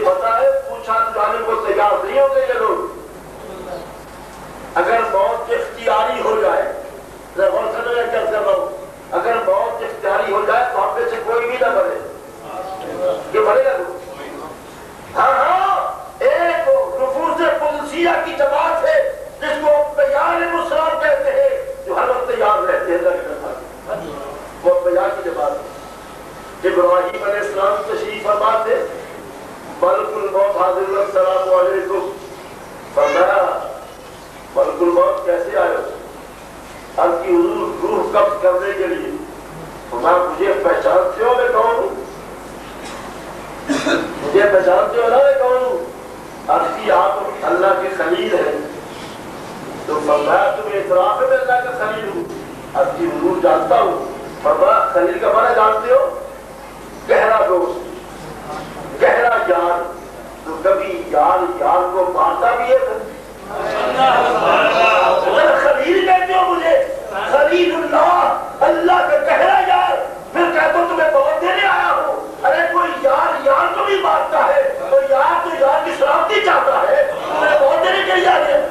پتا ہے پوچھا جانے کو تیار نہیں ہو گئے یہ لوگ. اگر موت اختیاری ہو جائے, غور کرنا ہے کیا کر رہا ہوں, اگر موت اختیاری ہو جائے تو ہم میں سے کوئی بھی نہ مرے. یہ مرے گا تو ہاں ہاں ایک نفوذ قدسیہ کی جماعت ہے جس کو انبیاء علیہ السلام کہتے ہیں, جو ہر وقت تیار رہتے ہیں اللہ کے دربار میں. وہ انبیاء کی جماعت ہے. ابراہیم علیہ السلام تشریف فرما تھے, ملک الموت حاضر السلام علیکم. فرمایا ملک الموت کیسے آئے ہو؟ اب کی حضور روح قبض کرنے کے لیے. فرمایا مجھے پہچانتے ہو میں کون ہوں؟ مجھے پہچانتے ہو نا میں کون ہوں؟ اب کی آپ اللہ کے خلیل ہیں. تو فرمایا تمہیں اعتراف ہے میں اللہ کا خلیل ہوں؟ اب کی حضور جانتا ہوں. فرمایا خلیل کا معنی جانتے ہو؟ گہرا دوست, گہرا یار. تو کبھی یار یار کو مارتا بھی ہے. خلیل کہتے ہو مجھے, خلیل اللہ, اللہ کا گہرا یار. پھر کہتا ہوں تمہیں بہت دینے آیا ہوں. ارے کوئی یار یار کو بھی مارتا ہے, تو یار تو یار کی سلامتی چاہتا ہے, تمہیں بہت دینے کے لیے آئے.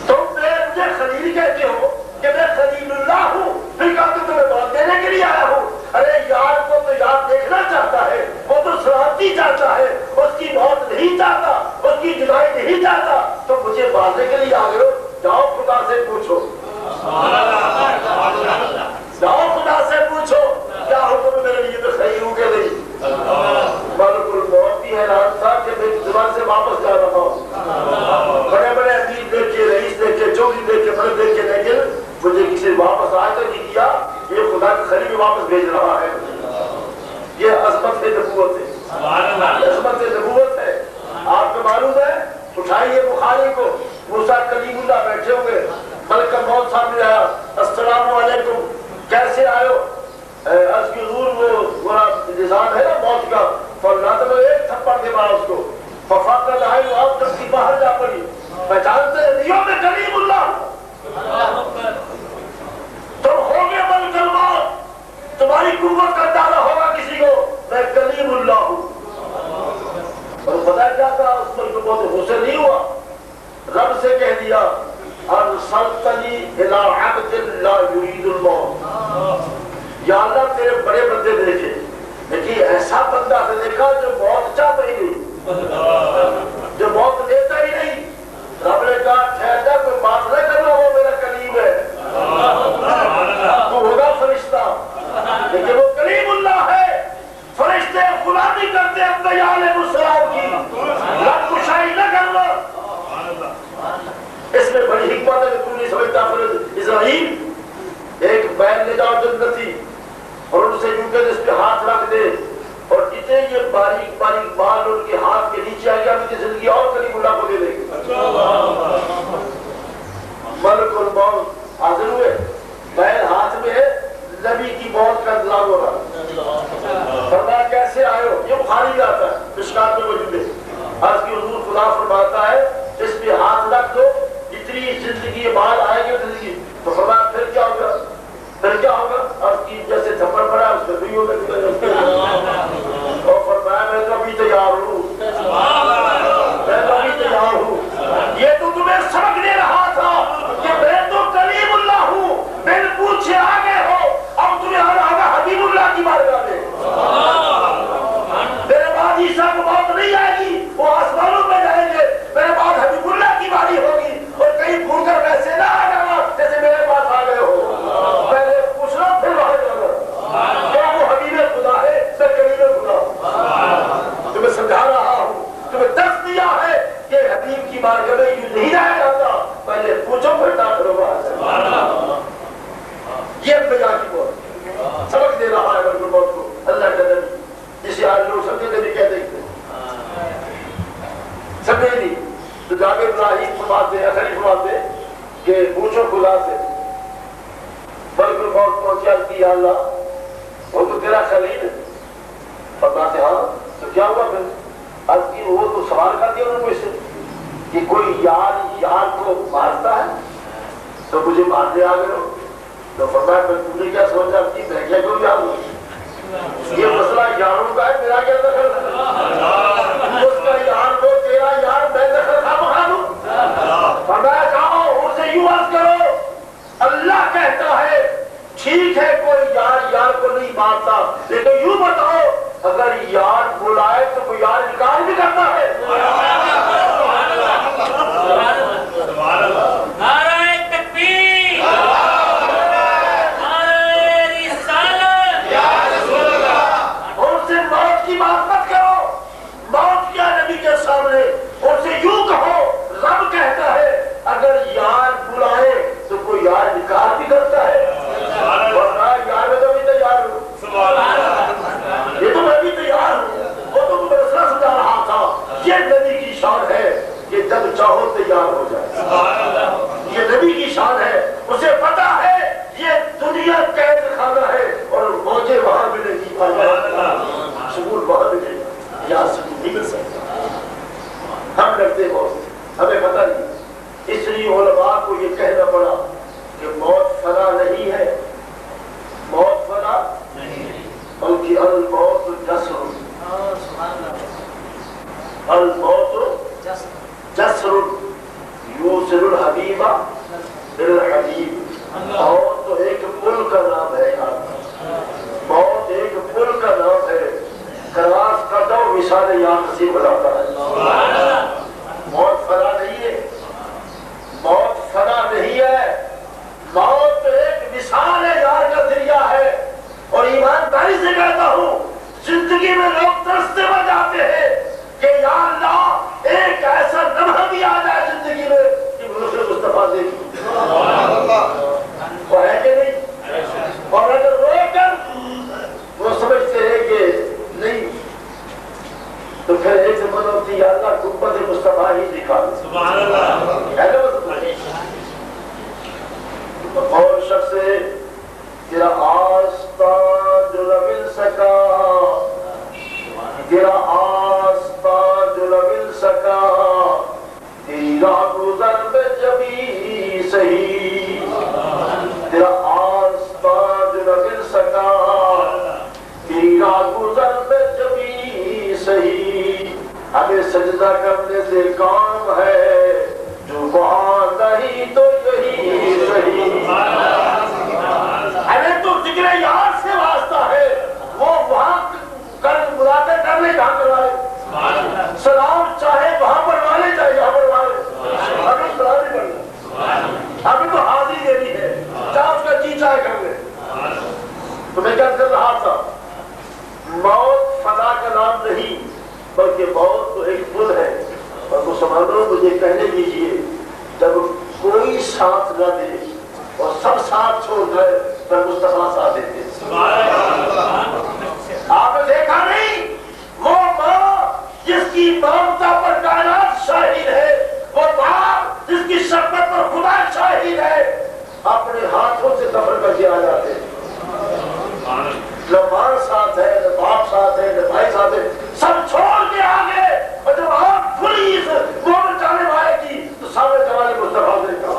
تم مجھے خلیل کہتے ہو کہ میں خلیل اللہ ہوں, پھر کہا تو تمہیں بہت دینے کے لیے آیا ہوں. ارے یار کو تو یار دیکھنا چاہتا ہے, وہ تو سلامتی چاہتا ہے, اس کی موت نہیں چاہتا, اس کی جدائی نہیں چاہتا. تو مجھے مارنے کے لیے آ گئے ہو. جاؤ خدا سے پوچھو, جاؤ خدا سے پوچھو کیا حکم ہے میرے لیے, تو صحیح ہوں کہ نہیں. ملک الموت بھی حیران تھا کہ میں زبان سے واپس جا رہا ہوں. بڑے بڑے امیر دیکھ کے, رئیس دیکھ کے, چوکی دیکھ کے, بڑے دیکھ کے, لیکن مجھے کسی واپس آئے تو نہیں کیا. یہ خدا کے خلیل واپس بھیج رہا ہے. یہ عظمت نبوت ہے, عظمت نبوت ہے. آپ کو معلوم ہے, اٹھائیے بخاری کو, موسیٰ کلیم اللہ بیٹھے ہوئے, ملک الموت سامنے آیا. السلام علیکم, کیسے آئے ہو؟ عرض کی حضور وہ نظام ہے نا موت کا. فرمایا تو ایک تھپڑ کے بعد اس کو ففاقت آئی, وہ آپ تک کی باہر جا پڑی. پہچانتے نہیں ہو میں کلیم اللہ ہوں. تم ہو گے ملک الموت, تمہاری قوت کا اندازہ ہوگا کسی کو, میں کلیم اللہ ہوں. اور پتہ کیا تھا, اس ملک الموت غصے نہیں ہوا, رب سے کہہ دیا ارسلتنی الی عبد لا یرید الموت. یا اللہ تیرے بڑے بندے دیکھے, لیکن ایسا بندہ سے دیکھا جو موت چاہتا ہی نہیں, جو موت لیتا ہی نہیں. رب نے کہا ٹھہر جا, کوئی بات نہ کرنا, وہ میرا کلیم ہے. تو ہوگا فرشتہ, لیکن وہ کلیم اللہ ہے. فرشتے غلامی کرتے انبیاء علیہ السلام کی, رب کشائی نہ کرنا. اس میں بڑی حکمت ہے کہ تم نہیں سمجھتا. اسرائیل ایک بیل لے جاؤ جنتی, اور ان سے یوں کہ اس پہ ہاتھ رکھ دے, اور اتنے یہ باریک باریک بال ان کے ہاتھ کے نیچے آئے گا, ان کی زندگی اور کلیم اللہ کو دے دے گی. ملک الموت حاضر ہوئے, بیل ہاتھ میں ہے, نبی کی موت کا انتظار ہو رہا. فرمایا کیسے آئے ہو؟ یہ بخاری میں آتا ہے, مشکات میں موجود ہے. عرض کی حضور خدا فرماتا ہے اس پہ ہاتھ رکھ دو, اتنی زندگی بال آئے گی زندگی. تو فرمایا پھر کیا ہوگا, پھر کیا ہوگا؟ عرض کی جیسے تھپڑ پڑا اس میں بھی ہوگا. اور فرمایا میں تو ابھی تیار ہوں, میں تو ابھی تیار ہوں. یہ تو تمہیں سبق دے رہا تھا کہ میں تو کلیم اللہ ہوں, میں نے پوچھے آگے ہو, اب تمہیں آگا حبیب اللہ کی بارگاہ میں. میرے بعد عیسیٰ کو موت نہیں آئے گی, وہ آسمانوں میں جائیں گے. میرے بعد حبیب اللہ کی باری ہوگی, اور کہیں بھول کر ویسے نہ آ جانا جیسے میرے پاس آ گئے ہو. پہلے پوچھنا پھر وہاں جانا, کیا وہ حبیب خدا ہے, میں کلیم خدا. تمہیں سمجھا رہا ہوں, تمہیں درس دیا ہے کہ حبیب کی بارگاہ میں یوں نہیں جایا جاتا, پہلے پوچھو پھر داخل ہوگا. یہ انبیاء کی موت سبق دے رہا ہے ملک الموت کو اللہ کا نبی, جسے آج لوگ سمجھے نبی کہتے ہیں, سمجھے نہیں. تو جا کے ابراہیم فرماتے ہیں, خلیل فرماتے ہیں کہ پوچھو خدا سے. ملک الموت پہنچا کہ اللہ وہ تو تیرا خلیل ہے. فرماتے ہاں, تو کیا ہوا پھر؟ عرض کی وہ تو سوال کر دیا انہوں نے سے کہ کوئی یار یار کو مارتا ہے تو مجھے مارنے آ گئے ہو. تو فرمایا تم نے کیا سمجھا کہ میں کیا کیوں یار ہوں؟ یہ مسئلہ یاروں کا یہ تو یوں بتاؤ اگر یار بلائے تو کوئی یار انکار بھی کرتا ہے؟ نعرہ تکبیر، نعرہ رسالت، اور سے موت کی بات مت کرو، موت کیا نبی کے سامنے، اور سے یوں کہو رب کہتا ہے اگر یار بلائے تو کوئی یار انکار بھی کرتا ہے، ورنہ یار میں تو بھی تیار ہوں، یہ تو میں بھی تیار ہوں، وہ تو میں مسئلہ سمجھا رہا تھا، یہ نبی کی شان ہے کہ جب چاہو تیار ہو جائے، یہ نبی کی شان ہے، اسے پتا ہے یہ دنیا قید خانہ ہے اور موجے وہاں ملے گی، سکون وہاں ملے گی، یہاں سکون نہیں مل سکتا، ہم ڈرتے بہت، ہمیں پتہ نہیں، اس لیے علماء کو یہ کہنا پڑا کہ موت فنا نہیں ہے، موت فنا بلکہ الموت جسر، الموت جسر یوسر الحبیبہ بالحبیب، موت تو ایک پل کا نام ہے یار، موت ایک پل کا نام ہے، کراس کا دو مثال یار نصیب بناتا ہے، موت فنا نہیں ہے، موت فنا نہیں ہے، موت ایک مثال ہے یار کا ذریعہ ہے، اور ایمانداری سے کہتا ہوں زندگی میں لوگ ترستے بن جاتے ہیں کہ یا اللہ ایک ایسا لمحہ بھی آ جائے زندگی میں کہ مجھے مصطفیٰ دیکھی، وہ ہے کہ نہیں، اور اگر رو کر وہ سمجھتے ہیں کہ نہیں تو پھر ایک سے من ہوتی یا اللہ گنبد مصطفیٰ ہی دکھا دے، اور شخص سے تیرا آستان جو نہ مل سکا، تیرا آستان جو نہ مل سکا، تیرا گزر میں جبھی سہی، تیرا آستان جو نہ مل سکا، تیرا گزر میں جبھی سہی، ہمیں سجدہ کرنے سے کام ہے جو وہاں نہیں تو یہی صحیح، ہمیں تو ذکر یار سے واسطہ ہے، وہ وہاں کر ملاقے کرنے کہاں کروائے، سلام چاہے وہاں پر والے چاہے یہاں پر والے، ہمیں سلام نہیں کرنا، ہمیں تو حاضری دینی ہے، چاہے اس کا جی چاہے کر لے، تو میں کیا کر رہا تھا، موت فنا کا نام نہیں بلکہ موت تو ایک پل ہے، اور مسلمانوں مجھے کہنے دیجئے جب کوئی ساتھ نہ دے اور سب ساتھ چھوڑ گئے پر مصطفیٰ ساتھ دیتے، آپ نے دیکھا نہیں وہ ماں جس کی ممتا پر کائنات شاہد ہے، وہ باپ جس کی شفقت پر خدا شاہد ہے، اپنے ہاتھوں سے دفن کر کے آ جاتے، نہ ماں ساتھ ہے نہ باپ ساتھ ہے نہ بھائی ساتھ ہے، سب چھوڑ کے آگے، اور جب آپ کھلی اس مومن جانے والے کی تو سامنے جمال مصطفیٰ دیکھا،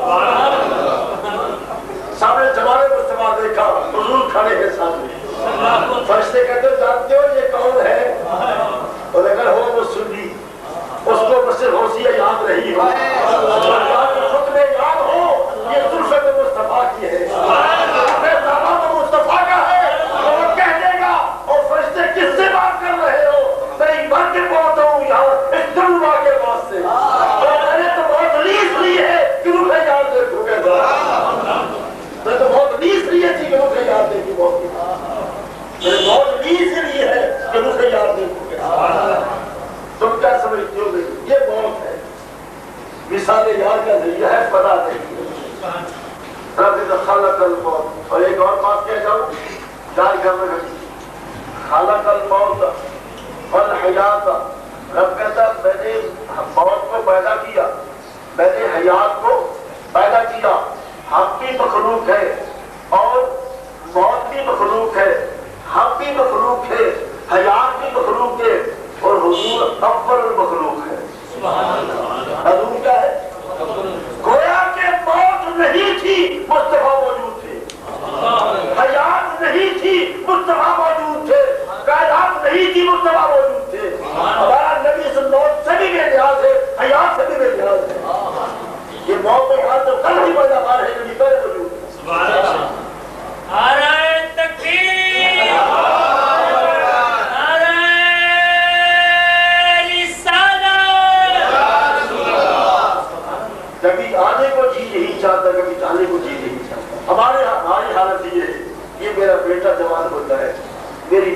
سامنے جمال مصطفیٰ دیکھا، حضور کھڑے ہیں سامنے، فرشتے کہتے ہو جانتے ہو یہ کون ہے، اور اگر ہو وہ سنی اس کو بس غوثیہ یاد رہی ہو، خطبے یاد ہو یہ سلفت مصطفیٰ کی ہے، اپنے داماد مصطفیٰ کا ہے، وہ کہہ دے گا اور فرشتے کس سے بات کر رہے ہو، میں مر کے پہنچا ہوں یہاں اس دلوا کے واسطے، اور میں نے تو بہت لیس لی ہے کہ روح یاد دیکھو گے، میں تو بہت لیس لی تھی کہ روح یاد دیکھی، میں بہت لیس لی ہے کہ روح یاد دیکھو گے، تم کیا سمجھتے ہو یہ موت ہے، مثال یار کا ذریعہ ہے، پتہ نہیں رب خلق الموت، اور ایک اور بات کہہ جاؤں جائے گھر میں خلق الموت والحیات، رب کہتا میں نے موت کو پیدا کیا، میں نے حیات کو پیدا کیا، ہم بھی مخلوق ہے اور موت بھی مخلوق ہے، ہم بھی مخلوق ہے، حیات بھی مخلوق ہے، اور حضور اول مخلوق ہے، حضور کیا ہے، گویا کہ موت نہیں تھی مصطفیٰ موجود تھے، حیات نہیں تھی مصطفیٰ موجود تھے، کائنات نہیں تھی مصطفیٰ موجود تھے، ہمارا نبی سے موت سے بھی بے نیاز ہے، حیات سے بھی بے نیاز ہے، یہ موت و حیات تو کل ہی پیداوار ہے، نبی پہلے موجود ہے، نعرہ تکبیر، کبھی آنے کو جی نہیں چاہتا، کبھی جانے کو جی نہیں چاہتا. ہماری حالت یہ ہے، یہ میرا بیٹا جوان ہوتا ہے، میری